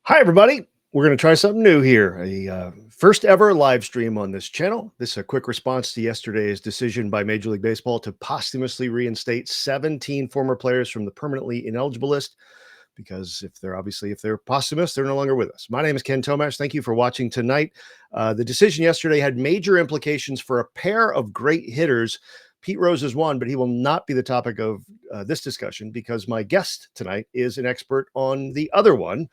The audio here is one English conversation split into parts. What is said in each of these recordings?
Hi, everybody. We're going to try something new here. A first ever live stream on this channel. This is a quick response to yesterday's decision by Major League Baseball to posthumously reinstate 17 former players from the permanently ineligible list. Because if they're posthumous, they're no longer with us. My name is Ken Tomash. Thank you for watching tonight. The decision yesterday had major implications for a pair of great hitters. Pete Rose is one, but he will not be the topic of this discussion because my guest tonight is an expert on the other one.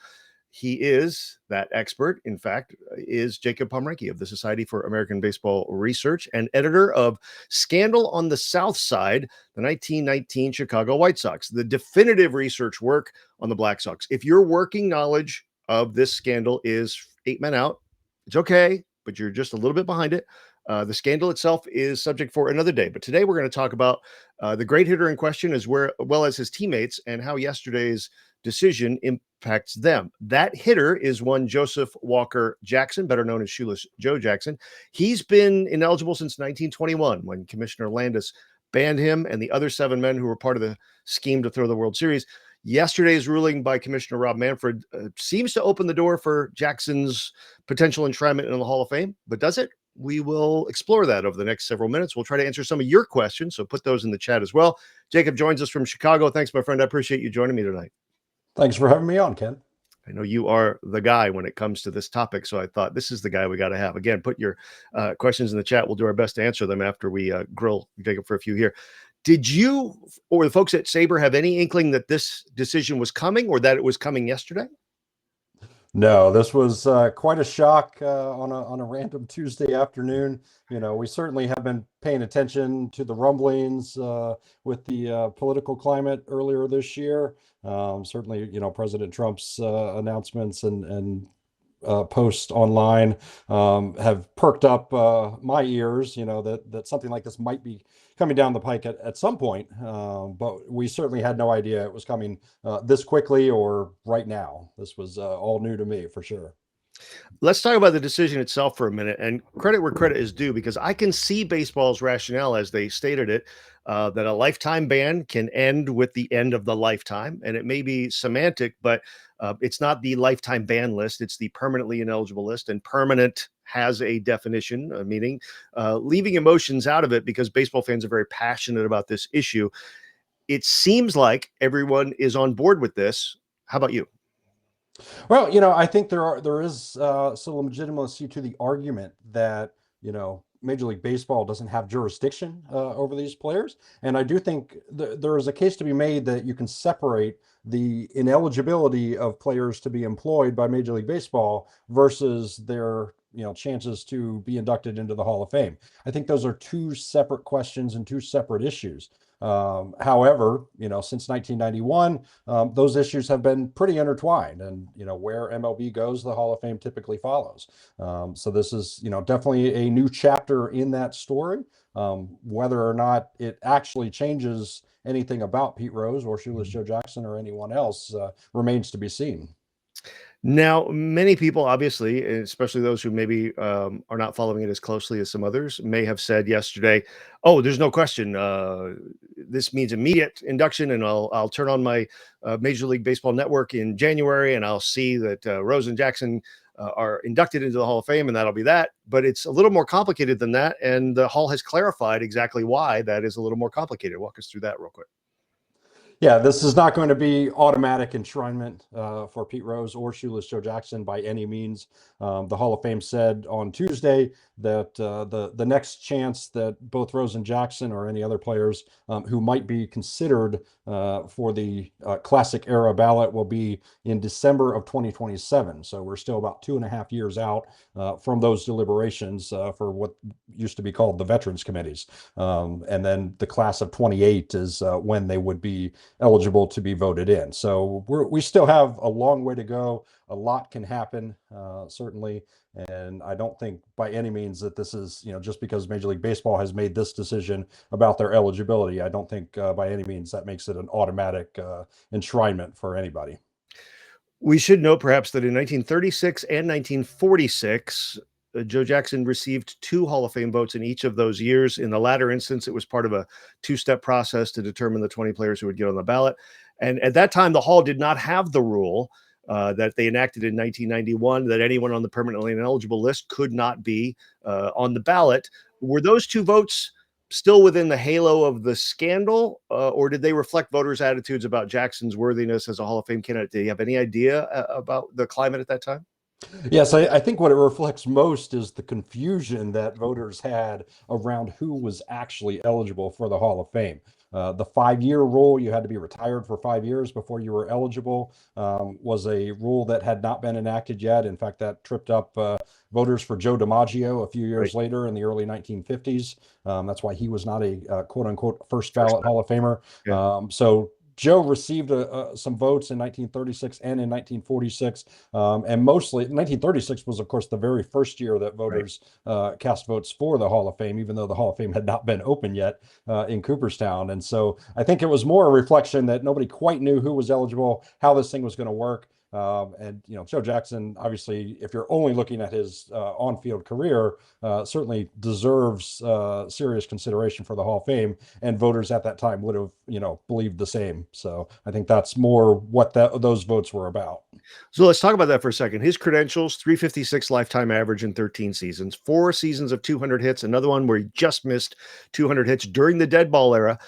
He is that expert, in fact, is Jacob Pomrenke of the Society for American Baseball Research and editor of Scandal on the South Side, the 1919 Chicago White Sox, the definitive research work on the Black Sox. If your working knowledge of this scandal is 8 men out, it's okay, but you're just a little bit behind it. The scandal itself is subject for another day, but today we're going to talk about the great hitter in question as well as his teammates and how yesterday's decision impacts them. That hitter is one Joseph Walker Jackson, better known as Shoeless Joe Jackson. He's been ineligible since 1921 when Commissioner Landis banned him and the other 7 men who were part of the scheme to throw the World Series. Yesterday's ruling by Commissioner Rob Manfred seems to open the door for Jackson's potential enshrinement in the Hall of Fame, but does it? We will explore that over the next several minutes. We'll try to answer some of your questions, so put those in the chat as well. Jacob joins us from Chicago. Thanks, my friend. I appreciate you joining me tonight. Thanks for having me on, Ken. I know you are the guy when it comes to this topic, so I thought this is the guy we got to have. Again, put your questions in the chat. We'll do our best to answer them after we grill Jacob for a few here. Did you or the folks at SABR have any inkling that this decision was coming or that it was coming yesterday? No, this was quite a shock on a random Tuesday afternoon. You know, we certainly have been paying attention to the rumblings with the political climate earlier this year. Certainly, you know, President Trump's announcements and posts online have perked up my ears, you know, that something like this might be coming down the pike at some point. But we certainly had no idea it was coming this quickly or right now. This was all new to me for sure. Let's talk about the decision itself for a minute, and credit where credit is due, because I can see baseball's rationale as they stated it, that a lifetime ban can end with the end of the lifetime. And it may be semantic, but it's not the lifetime ban list. It's the permanently ineligible list, and permanent has a definition, meaning leaving emotions out of it because baseball fans are very passionate about this issue. It seems like everyone is on board with this. How about you? Well, you know, I think there is some legitimacy to the argument that, you know, Major League Baseball doesn't have jurisdiction over these players. And I do think there is a case to be made that you can separate the ineligibility of players to be employed by Major League Baseball versus their, you know, chances to be inducted into the Hall of Fame. I think those are two separate questions and two separate issues. However, you know, since 1991, those issues have been pretty intertwined, and, you know, where MLB goes, the Hall of Fame typically follows. So this is, you know, definitely a new chapter in that story. Whether or not it actually changes anything about Pete Rose or Shoeless Joe Jackson or anyone else remains to be seen. Now, many people, obviously, especially those who maybe are not following it as closely as some others, may have said yesterday, "Oh, there's no question. This means immediate induction, and I'll turn on my Major League Baseball network in January, and I'll see that Rose and Jackson are inducted into the Hall of Fame, and that'll be that." But it's a little more complicated than that, and the Hall has clarified exactly why that is a little more complicated. Walk us through that real quick. Yeah, this is not going to be automatic enshrinement for Pete Rose or Shoeless Joe Jackson by any means. The Hall of Fame said on Tuesday that the next chance that both Rose and Jackson or any other players who might be considered for the classic era ballot will be in December of 2027. So we're still about 2.5 years out from those deliberations for what used to be called the Veterans Committees. And then the class of 28 is when they would be eligible to be voted in. So we still have a long way to go. A lot can happen, certainly. And I don't think by any means that this is, you know, just because Major League Baseball has made this decision about their eligibility, I don't think by any means that makes it an automatic enshrinement for anybody. We should note perhaps that in 1936 and 1946, Joe Jackson received 2 Hall of Fame votes in each of those years. In the latter instance, it was part of a 2-step process to determine the 20 players who would get on the ballot. And at that time, the Hall did not have the rule that they enacted in 1991, that anyone on the permanently ineligible list could not be on the ballot. Were those two votes still within the halo of the scandal, or did they reflect voters' attitudes about Jackson's worthiness as a Hall of Fame candidate? Do you have any idea about the climate at that time? Yes, I think what it reflects most is the confusion that voters had around who was actually eligible for the Hall of Fame. The 5-year rule, you had to be retired for 5 years before you were eligible, was a rule that had not been enacted yet. In fact, that tripped up voters for Joe DiMaggio a few years Right. later in the early 1950s. That's why he was not a quote unquote first First ballot time. Hall of Famer. Yeah. So Joe received some votes in 1936 and in 1946, and mostly 1936 was, of course, the very first year that Right. voters cast votes for the Hall of Fame, even though the Hall of Fame had not been open yet in Cooperstown. And so I think it was more a reflection that nobody quite knew who was eligible, how this thing was going to work. And Joe Jackson, obviously, if you're only looking at his on-field career, certainly deserves serious consideration for the Hall of Fame, and voters at that time would have, believed the same. So I think that's more what those votes were about. So let's talk about that for a second. His credentials: 356 lifetime average in 13 seasons, 4 seasons of 200 hits, another one where he just missed 200 hits during the dead ball era.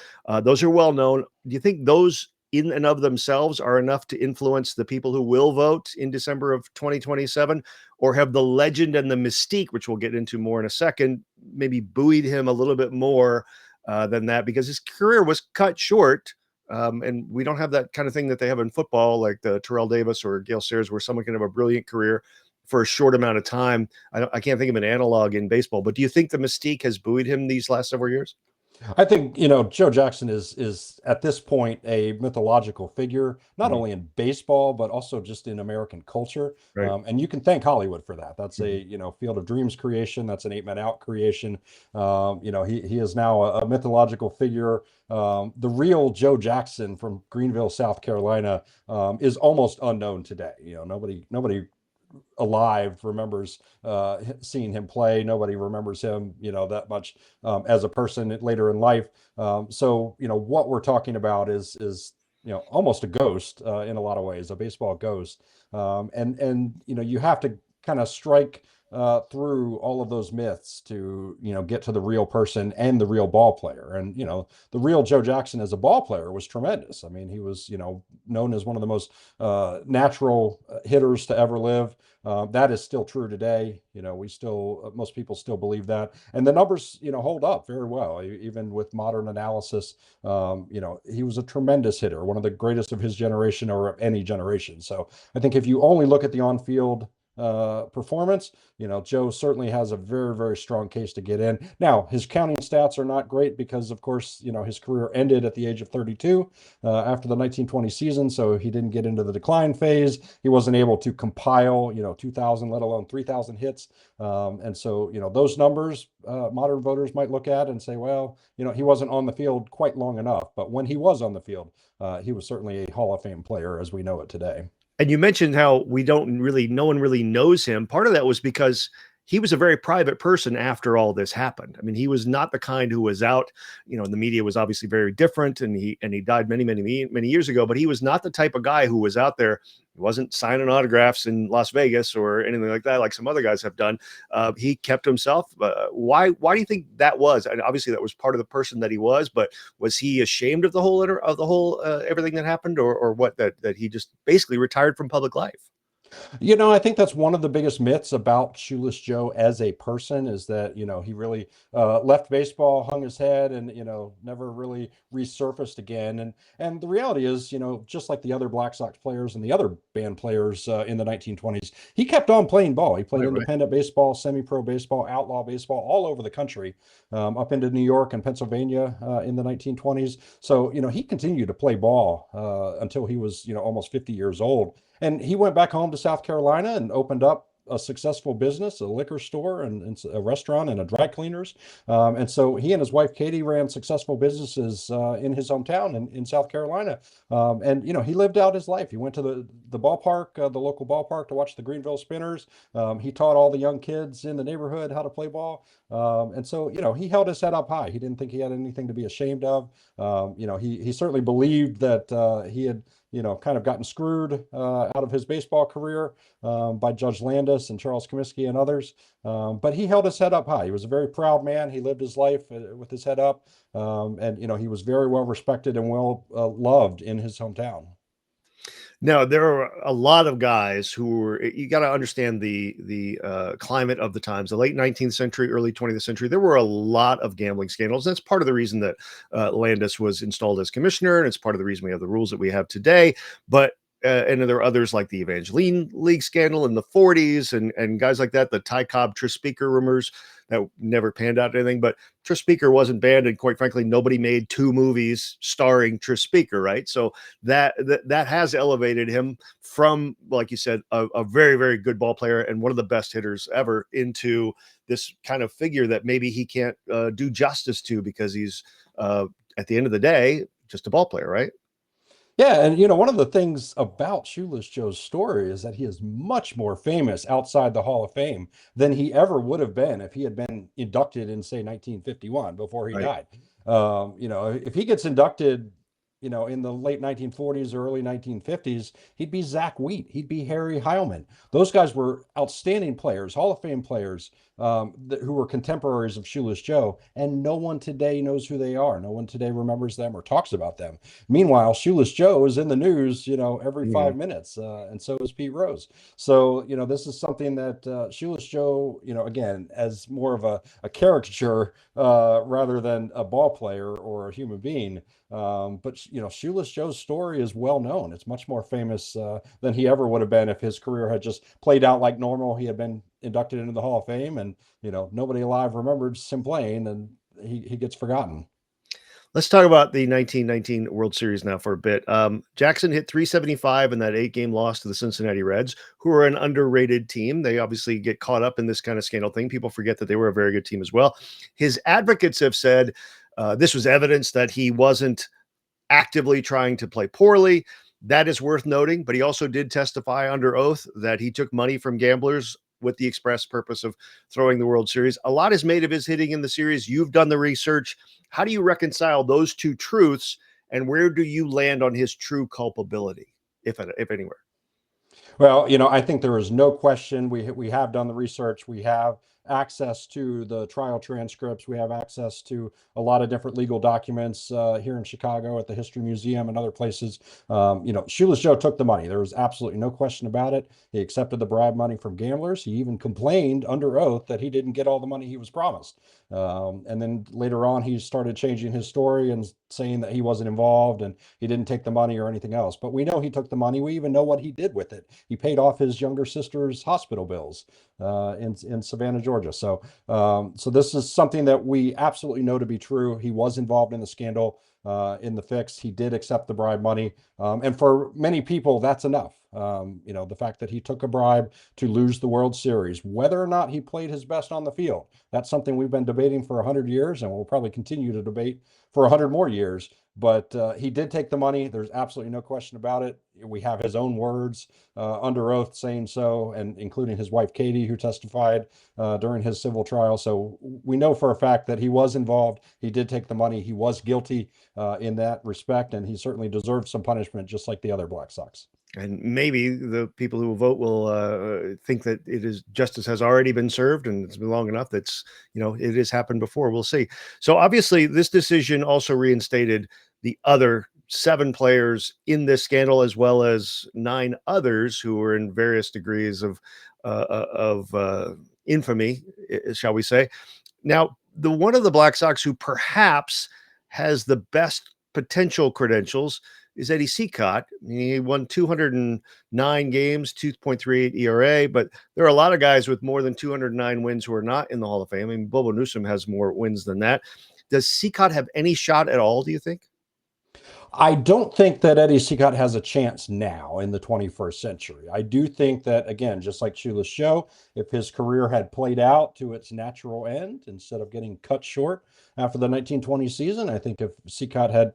Those are well known. Do you think those in and of themselves are enough to influence the people who will vote in December of 2027? Or have the legend and the mystique, which we'll get into more in a second, maybe buoyed him a little bit more than that? Because his career was cut short, and we don't have that kind of thing that they have in football, like the Terrell Davis or Gale Sayers, where someone can have a brilliant career for a short amount of time. I can't think of an analog in baseball, but do you think the mystique has buoyed him these last several years? I think, Joe Jackson is at this point a mythological figure, not Mhm. only in baseball, but also just in American culture. Right. And you can thank Hollywood for that. That's Mhm. a, Field of Dreams creation. That's an 8 Men Out creation. He is now a mythological figure. The real Joe Jackson from Greenville, South Carolina, is almost unknown today. Nobody alive remembers seeing him play. Nobody remembers him, that much as a person later in life. So, what we're talking about is almost a ghost in a lot of ways, a baseball ghost. And you have to kind of strike through all of those myths to get to the real person and the real ball player. And the real Joe Jackson as a ball player was tremendous. I mean, he was known as one of the most natural hitters to ever live. That is still true today. We still, most people still believe that, and the numbers, hold up very well, even with modern analysis. He was a tremendous hitter, one of the greatest of his generation or of any generation. So I think if you only look at the on-field performance, Joe certainly has a very, very strong case to get in. Now, his counting stats are not great because, of course, his career ended at the age of 32 after the 1920 season, so he didn't get into the decline phase. He wasn't able to compile, 2,000, let alone 3,000 hits. And so, those numbers, modern voters might look at and say, well, he wasn't on the field quite long enough. But when he was on the field, he was certainly a Hall of Fame player as we know it today. And you mentioned how no one really knows him. Part of that was because he was a very private person after all this happened. I mean, he was not the kind who was out, the media was obviously very different, and he died many, many, many years ago, but he was not the type of guy who was out there. He wasn't signing autographs in Las Vegas or anything like that, like some other guys have done. He kept himself. Why do you think that was? And obviously that was part of the person that he was he ashamed of the whole everything that happened, or what, that he just basically retired from public life? I think that's one of the biggest myths about Shoeless Joe as a person is that, he really left baseball, hung his head, and, never really resurfaced again. And the reality is, just like the other Black Sox players and the other band players in the 1920s, he kept on playing ball. He played Right. independent baseball, semi-pro baseball, outlaw baseball all over the country, up into New York and Pennsylvania in the 1920s. So, he continued to play ball until he was, almost 50 years old. And he went back home to South Carolina and opened up a successful business, a liquor store and a restaurant and a dry cleaners. And so he and his wife, Katie, ran successful businesses in his hometown in South Carolina. And, he lived out his life. He went to the ballpark, the local ballpark, to watch the Greenville Spinners. He taught all the young kids in the neighborhood how to play ball. And so, he held his head up high. He didn't think he had anything to be ashamed of. He certainly believed that he had kind of gotten screwed out of his baseball career by Judge Landis and Charles Comiskey and others. But he held his head up high. He was a very proud man. He lived his life with his head up. And, he was very well respected and well loved in his hometown. Now, there are a lot of guys who were, you got to understand the climate of the times, the late 19th century, early 20th century. There were a lot of gambling scandals. That's part of the reason that Landis was installed as commissioner. And it's part of the reason we have the rules that we have today. But and there are others like the Evangeline League scandal in the 40s and guys like that, the Ty Cobb Tris Speaker rumors that never panned out to anything. But Tris Speaker wasn't banned, and quite frankly, nobody made 2 movies starring Tris Speaker, right? So that has elevated him from, like you said, a very, very good ball player and one of the best hitters ever into this kind of figure that maybe he can't do justice to because he's, at the end of the day, just a ball player, right? Yeah, and one of the things about Shoeless Joe's story is that he is much more famous outside the Hall of Fame than he ever would have been if he had been inducted in, say, 1951 before he Right. died. If he gets inducted, in the late 1940s or early 1950s, he'd be Zach Wheat, he'd be Harry Heilman. Those guys were outstanding players, Hall of Fame players, who were contemporaries of Shoeless Joe, and no one today knows who they are. No one today remembers them or talks about them. Meanwhile, Shoeless Joe is in the news, every 5 minutes, and so is Pete Rose. So, this is something that Shoeless Joe, again, as more of a caricature rather than a ball player or a human being. But Shoeless Joe's story is well known. It's much more famous than he ever would have been if his career had just played out like normal. He had been inducted into the Hall of Fame, and nobody alive remembers him playing, and he gets forgotten. Let's talk about the 1919 World Series now for a bit. Jackson hit 375 in that 8-game loss to the Cincinnati Reds, who are an underrated team. They obviously get caught up in this kind of scandal thing. People forget that they were a very good team as well. His advocates have said this was evidence that he wasn't actively trying to play poorly. That is worth noting, but he also did testify under oath that he took money from gamblers with the express purpose of throwing the World Series. A lot is made of his hitting in the series. You've done the research. How do you reconcile those two truths, and where do you land on his true culpability, if anywhere? Well, I think there is no question. We have done the research. We have access to the trial transcripts. We have access to a lot of different legal documents here in Chicago at the History Museum and other places. Shoeless Joe took the money. There was absolutely no question about it. He accepted the bribe money from gamblers. He even complained under oath that he didn't get all the money he was promised. And then later on, he started changing his story and saying that he wasn't involved and he didn't take the money or anything else. But we know he took the money. We even know what he did with it. He paid off his younger sister's hospital bills in Savannah, Georgia. So this is something that we absolutely know to be true. He was involved in the scandal, in the fix. He did accept the bribe money. And for many people, that's enough. The fact that he took a bribe to lose the World Series, whether or not he played his best on the field, that's something we've been debating for 100 years, and we'll probably continue to debate for 100 more years. But he did take the money. There's absolutely no question about it. We have his own words under oath saying so, and including his wife, Katie, who testified during his civil trial. So we know for a fact that he was involved. He did take the money. He was guilty in that respect, and he certainly deserved some punishment, just like the other Black Sox. And maybe the people who will vote will think that justice has already been served, and it's been long enough. It has happened before. We'll see. So obviously, this decision also reinstated the other 7 players in this scandal, as well as 9 others who were in various degrees of infamy, shall we say. Now, the one of the Black Sox who perhaps has the best potential credentials is Eddie Cicotte. He won 209 games, 2.38 ERA, but there are a lot of guys with more than 209 wins who are not in the Hall of Fame. I mean, Bobo Newsom has more wins than that. Does Cicotte have any shot at all, do you think? I don't think that Eddie Cicotte has a chance now in the 21st century. I do think that, again, just like Shoeless Joe, if his career had played out to its natural end instead of getting cut short after the 1920 season, I think if Cicotte had,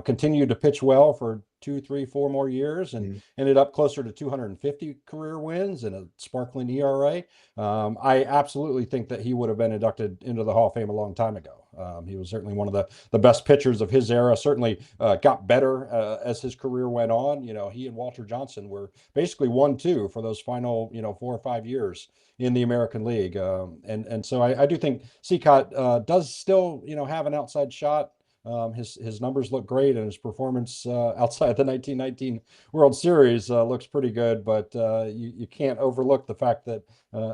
continued to pitch well for 2, 3, 4 more years and Mhm. ended up closer to 250 career wins and a sparkling ERA. I absolutely think that he would have been inducted into the Hall of Fame a long time ago. He was certainly one of the best pitchers of his era, certainly got better as his career went on. He and Walter Johnson were basically 1-2 for those final, 4 or 5 years in the American League. And so I do think Cicotte does still, have an outside shot. His numbers look great, and his performance outside the 1919 World Series looks pretty good. But you can't overlook the fact that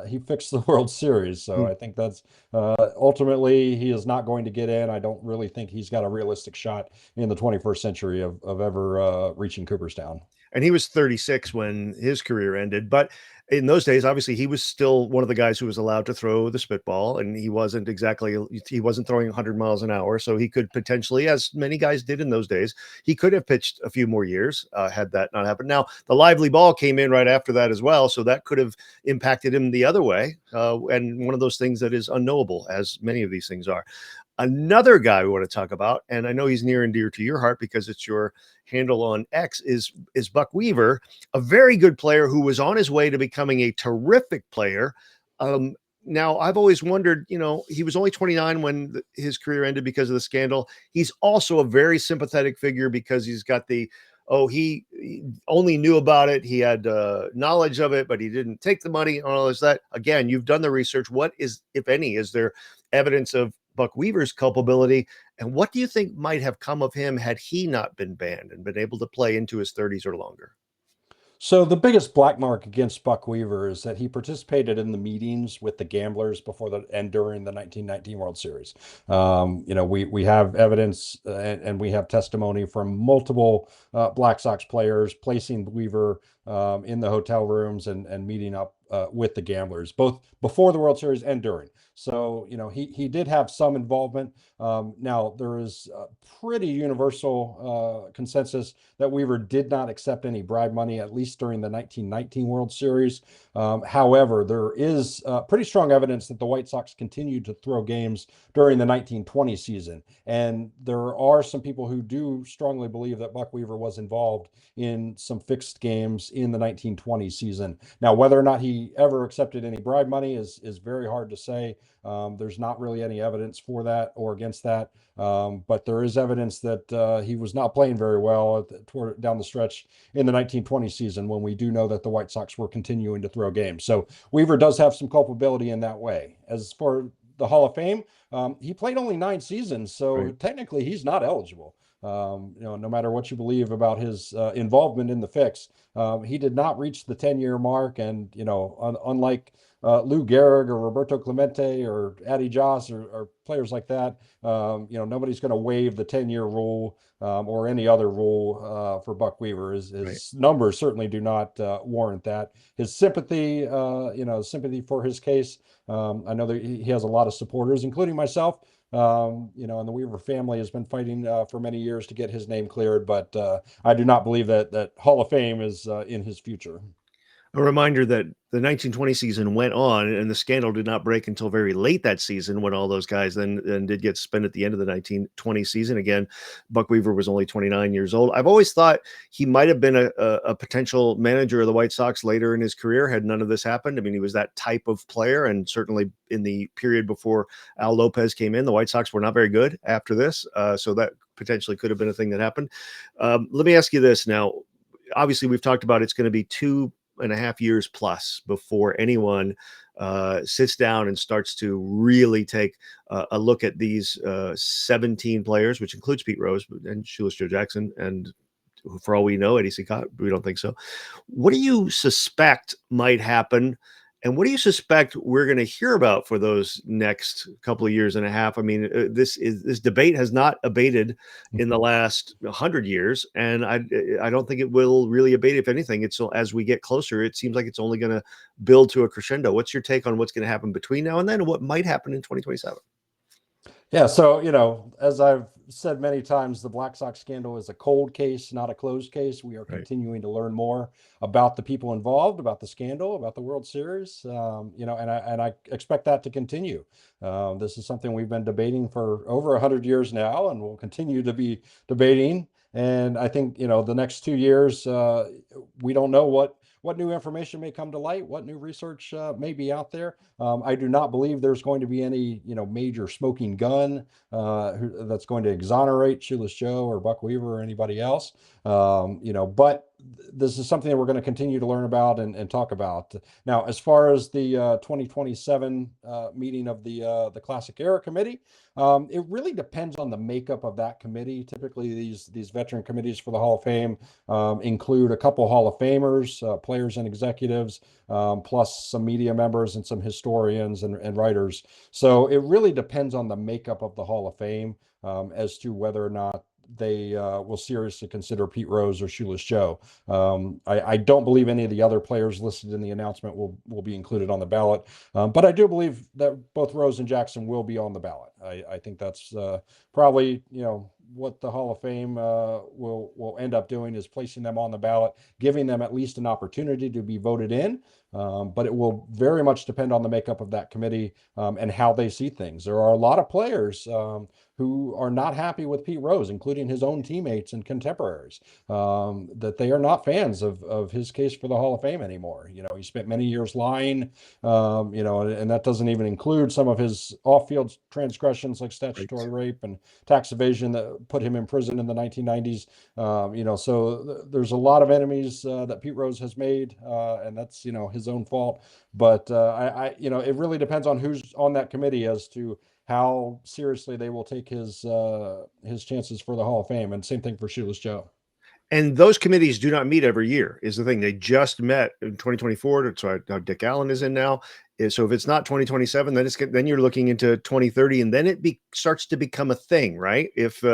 he fixed the World Series. So I think that's ultimately he is not going to get in. I don't really think he's got a realistic shot in the 21st century of ever reaching Cooperstown. And he was 36 when his career ended. But in those days, obviously, he was still one of the guys who was allowed to throw the spitball, and he wasn't throwing 100 miles an hour. So he could potentially, as many guys did in those days, he could have pitched a few more years had that not happened. Now, the lively ball came in right after that as well. So that could have impacted him the other way. And one of those things that is unknowable, as many of these things are. Another guy we want to talk about, and I know he's near and dear to your heart because it's your handle on X, is Buck Weaver, a very good player who was on his way to becoming a terrific player. Now, I've always wondered, he was only 29 when his career ended because of the scandal. He's also a very sympathetic figure because he's got he only knew about it. He had knowledge of it, but he didn't take the money and all this, that. Again, you've done the research. What is, if any, is there evidence of Buck Weaver's culpability? And what do you think might have come of him had he not been banned and been able to play into his 30s or longer? So the biggest black mark against Buck Weaver is that he participated in the meetings with the gamblers before and during the 1919 World Series. We have evidence and we have testimony from multiple Black Sox players placing Weaver in the hotel rooms and meeting up with the gamblers, both before the World Series and during. So, he did have some involvement. Now, there is a pretty universal consensus that Weaver did not accept any bribe money, at least during the 1919 World Series. However, there is pretty strong evidence that the White Sox continued to throw games during the 1920 season. And there are some people who do strongly believe that Buck Weaver was involved in some fixed games in the 1920 season. Now, whether or not he ever accepted any bribe money is very hard to say. There's not really any evidence for that or against that. But there is evidence that he was not playing very well down the stretch in the 1920 season, when we do know that the White Sox were continuing to throw games. So Weaver does have some culpability in that way. As for the Hall of Fame, he played only 9 seasons, so Right. technically he's not eligible. No matter what you believe about his involvement in the fix, he did not reach the 10-year mark. And, unlike Lou Gehrig or Roberto Clemente or Addy Joss or players like that, nobody's going to waive the 10-year rule or any other rule for Buck Weaver. His Right. numbers certainly do not warrant that. His sympathy, sympathy for his case. I know that he has a lot of supporters, including myself. And the Weaver family has been fighting for many years to get his name cleared, but I do not believe that Hall of Fame is in his future. A reminder that the 1920 season went on, and the scandal did not break until very late that season, when all those guys then did get spent at the end of the 1920 season. Again, Buck Weaver was only 29 years old. I've always thought he might have been a potential manager of the White Sox later in his career had none of this happened. I mean, he was that type of player, and certainly in the period before Al Lopez came in, the White Sox were not very good after this. So that potentially could have been a thing that happened. Let me ask you this now. Obviously, we've talked about it's going to be 2.5 years plus before anyone sits down and starts to really take a look at these 17 players, which includes Pete Rose and Shoeless Joe Jackson, and for all we know, Eddie Cicotte. We don't think so. What do you suspect might happen? And what do you suspect we're going to hear about for those next couple of years and a half? I mean, this debate has not abated in the last 100 years, and I don't think it will really abate. If anything, it's as we get closer, it seems like it's only going to build to a crescendo. What's your take on what's going to happen between now and then, and what might happen in 2027? Yeah, so, as I've said many times, the Black Sox scandal is a cold case, not a closed case. We are Right. continuing to learn more about the people involved, about the scandal, about the World Series, and I expect that to continue. This is something we've been debating for over 100 years now, and we'll continue to be debating. And I think, the next 2 years, we don't know what new information may come to light, what new research may be out there. I do not believe there's going to be any, major smoking gun that's going to exonerate Shoeless Joe or Buck Weaver or anybody else. But this is something that we're going to continue to learn about and talk about. Now, as far as the 2027 meeting of the Classic Era Committee, it really depends on the makeup of that committee. Typically, these veteran committees for the Hall of Fame include a couple Hall of Famers, players and executives, plus some media members and some historians and writers. So it really depends on the makeup of the Hall of Fame as to whether or not they will seriously consider Pete Rose or Shoeless Joe. I don't believe any of the other players listed in the announcement will be included on the ballot, but I do believe that both Rose and Jackson will be on the ballot. I think that's probably what the Hall of Fame will end up doing is placing them on the ballot, giving them at least an opportunity to be voted in. But it will very much depend on the makeup of that committee and how they see things. There are a lot of players who are not happy with Pete Rose, including his own teammates and contemporaries, that they are not fans of his case for the Hall of Fame anymore. He spent many years lying, and that doesn't even include some of his off-field transgressions like statutory rape and tax evasion that put him in prison in the 1990s. So there's a lot of enemies that Pete Rose has made, and that's, his own fault. But it really depends on who's on that committee as to how seriously they will take his chances for the Hall of Fame. And same thing for Shoeless Joe. And those committees do not meet every year is the thing. They just met in 2024. That's why Dick Allen is in now. So if it's not 2027, then you're looking into 2030, and then it starts to become a thing, right? If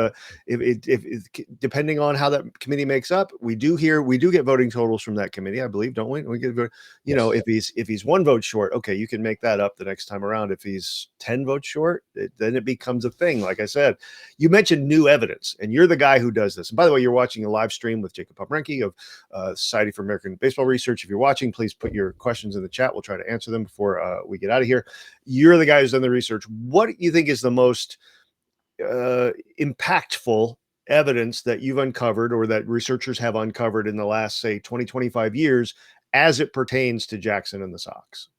depending on how that committee makes up, we do get voting totals from that committee, I believe, don't we? We get, if he's 1 vote short, okay, you can make that up the next time around. If he's 10 votes short, then it becomes a thing. Like I said, you mentioned new evidence, and you're the guy who does this. And by the way, you're watching a live stream with Jacob Pomrenke of Society for American Baseball Research. If you're watching, please put your questions in the chat. We'll try to answer them before we get out of here. You're the guy who's done the research. What do you think is the most impactful evidence that you've uncovered or that researchers have uncovered in the last, say, 20, 25 years as it pertains to Jackson and the Sox?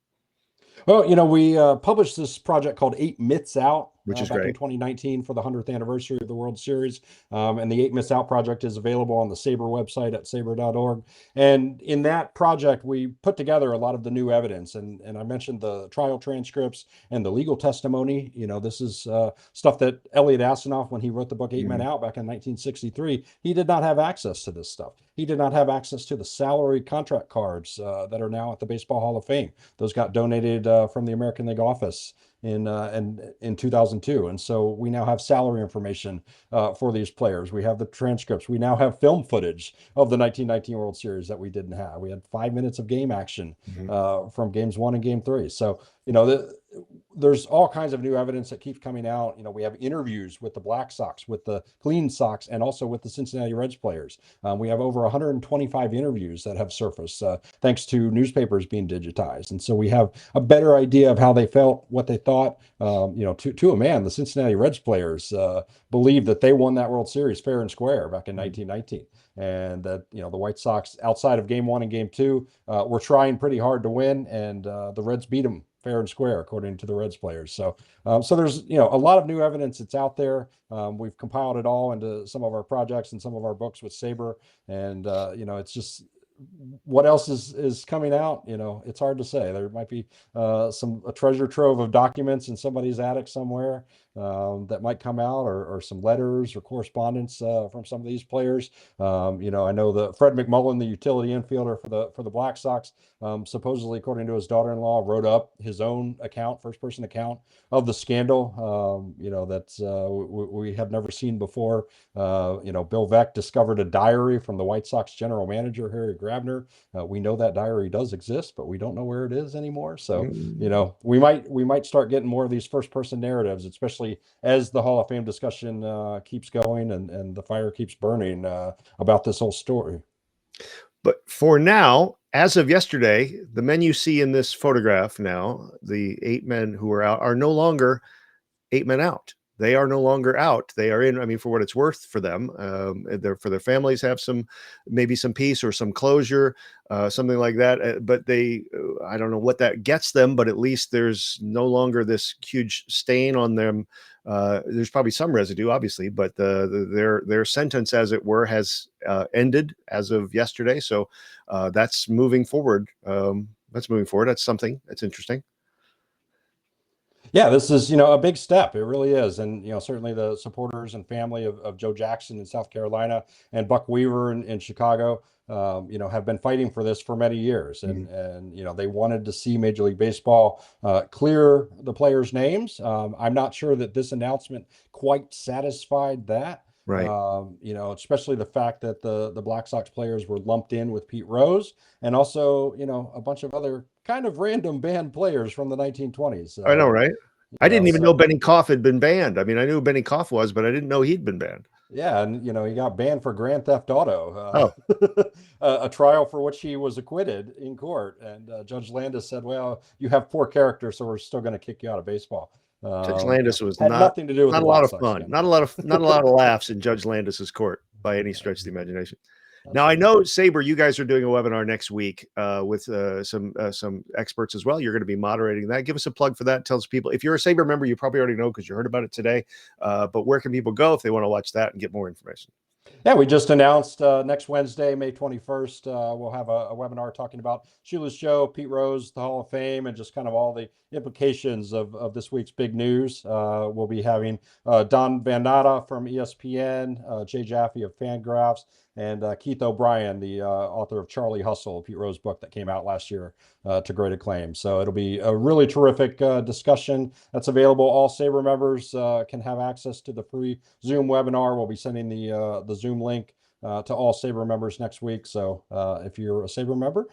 Well, we published this project called 8 Myths Out, which is back great, in 2019 for the 100th anniversary of the World Series. And the 8 Myths Out project is available on the SABR website at sabr.org. And in that project, we put together a lot of the new evidence. And I mentioned the trial transcripts and the legal testimony. This is stuff that Elliot Asanoff, when he wrote the book 8 Men Out back in 1963, he did not have access to this stuff. He did not have access to the salary contract cards that are now at the Baseball Hall of Fame. Those got donated from the American League office in 2002, and so we now have salary information for these players. We have the transcripts. We now have film footage of the 1919 World Series that we didn't have. We had 5 minutes of game action from games 1 and game 3. So there's all kinds of new evidence that keeps coming out. We have interviews with the Black Sox, with the Clean Sox, and also with the Cincinnati Reds players. We have over 125 interviews that have surfaced thanks to newspapers being digitized. And so we have a better idea of how they felt, what they thought. To a man, the Cincinnati Reds players believed that they won that World Series fair and square back in 1919. And that, the White Sox, outside of game 1 and game 2, were trying pretty hard to win, and the Reds beat them fair and square, according to the Reds players. So there's, a lot of new evidence that's out there. We've compiled it all into some of our projects and some of our books with SABR. And, it's just, what else is coming out? It's hard to say. There might be a treasure trove of documents in somebody's attic somewhere that might come out, or some letters or correspondence from some of these players. I know the Fred McMullen, the utility infielder for the Black Sox, supposedly, according to his daughter-in-law, wrote up his own first-person account of the scandal. That we have never seen before. Bill Veeck discovered a diary from the White Sox general manager, Harry Grabner. We know that diary does exist, but we don't know where it is anymore. So, we might start getting more of these first-person narratives, especially as the Hall of Fame discussion keeps going and the fire keeps burning about this whole story. But for now, as of yesterday, the men you see in this photograph now, the 8 men who are out, are no longer 8 men out. they are no longer out. They are in, I mean, for what it's worth for them, for their families have maybe some peace or some closure, something like that. But I don't know what that gets them, but at least there's no longer this huge stain on them. There's probably some residue, obviously, but their sentence, as it were, has ended as of yesterday. So that's moving forward. That's something that's interesting. Yeah, this is, a big step. It really is. And, certainly the supporters and family of Joe Jackson in South Carolina and Buck Weaver in Chicago, have been fighting for this for many years. And they wanted to see Major League Baseball clear the players' names. I'm not sure that this announcement quite satisfied that. Right. Especially the fact that the Black Sox players were lumped in with Pete Rose and also, a bunch of other kind of random banned players from the 1920s. I know, right? I didn't even know So, Benny Koff had been banned. I mean, I knew who Benny Koff was, but I didn't know he'd been banned. yeah, and he got banned for Grand Theft Auto, Oh. a trial for which he was acquitted in court. And Judge Landis said, "Well, you have poor character, so we're still going to kick you out of baseball." Judge Landis was had nothing to do with not the a lot Black of Sox fun, scandal. not a lot of laughs in Judge Landis's court by any stretch of the imagination. That's Now, right. I know, Saber, you guys are doing a webinar next week with some experts as well. You're going to be moderating that. Give us a plug for that. Tell us people, if you're a Saber member, you probably already know because you heard about it today. But where can people go if they want to watch that and get more information? Yeah, we just announced next Wednesday, May 21st, we'll have a webinar talking about Shoeless Joe, Pete Rose, the Hall of Fame, and just kind of all the implications of this week's big news. We'll be having Don Van Natta from ESPN, Jay Jaffe of Fangraphs, and Keith O'Brien, the author of Charlie Hustle, Pete Rose book that came out last year to great acclaim. So it'll be a really terrific discussion that's available. All Saber members can have access to the free Zoom webinar. We'll be sending the Zoom link to all Saber members next week. So if you're a Saber member,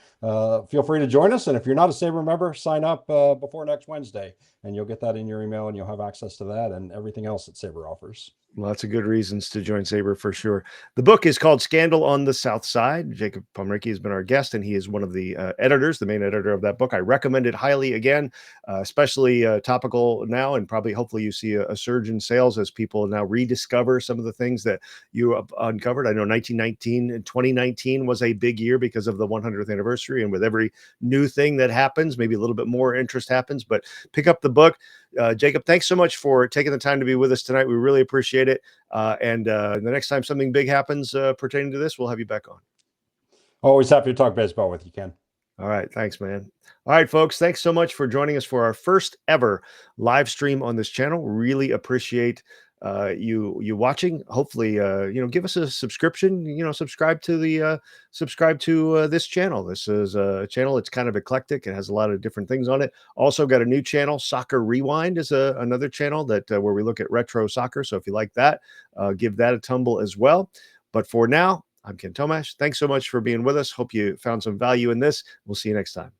feel free to join us. And if you're not a Saber member, sign up before next Wednesday, and you'll get that in your email, and you'll have access to that and everything else that Saber offers. Lots of good reasons to join Saber for sure. The book is called Scandal on the South Side. Jacob Pomrenke has been our guest, and he is one of the editors, the main editor of that book. I recommend it highly, again, especially topical now, and probably hopefully you see a surge in sales as people now rediscover some of the things that you have uncovered. I know 2019 was a big year because of the 100th anniversary, and with every new thing that happens, maybe a little bit more interest happens, but pick up the book. Jacob, thanks so much for taking the time to be with us tonight. We really appreciate it. And the next time something big happens pertaining to this, we'll have you back on. Always happy to talk baseball with you, Ken. All right. Thanks, man. All right, folks. Thanks so much for joining us for our first ever live stream on this channel. Really appreciate you watching. Hopefully, give us a subscription. Subscribe to this channel. This is a channel. It's kind of eclectic. It has a lot of different things on it. Also got a new channel. Soccer Rewind is another channel that where we look at retro soccer. So if you like that, give that a tumble as well. But for now, I'm Ken Tomash. Thanks so much for being with us. Hope you found some value in this. We'll see you next time.